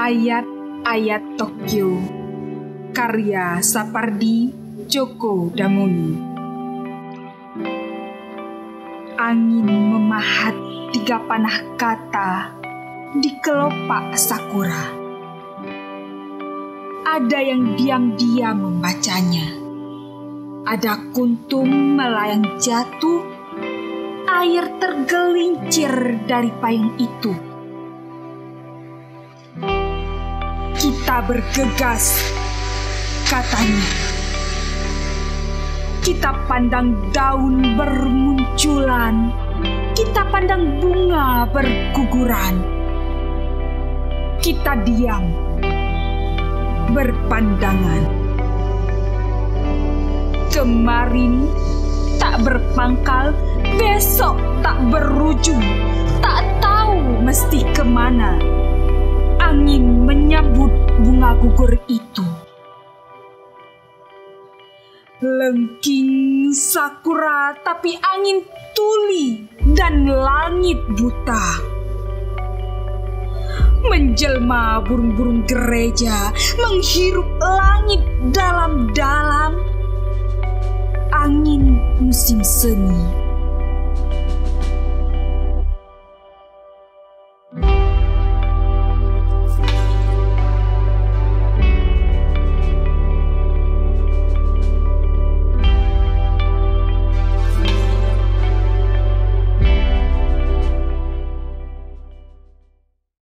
Ayat-ayat Tokyo karya Sapardi Djoko Damono. Angin memahat 3 panah kata di kelopak sakura. Ada yang diam-diam membacanya. Ada kuntum melayang jatuh, air tergelincir dari payung itu. Kita bergegas, katanya. Kita pandang daun bermunculan, kita pandang bunga berguguran. Kita diam, berpandangan. Kemarin tak berpangkal, besok tak berujung, tak tahu mesti kemana. Angin menyambut bunga gugur itu. Lengking sakura, tapi angin tuli dan langit buta. Menjelma burung-burung gereja, menghirup langit dalam-dalam. Angin musim semi.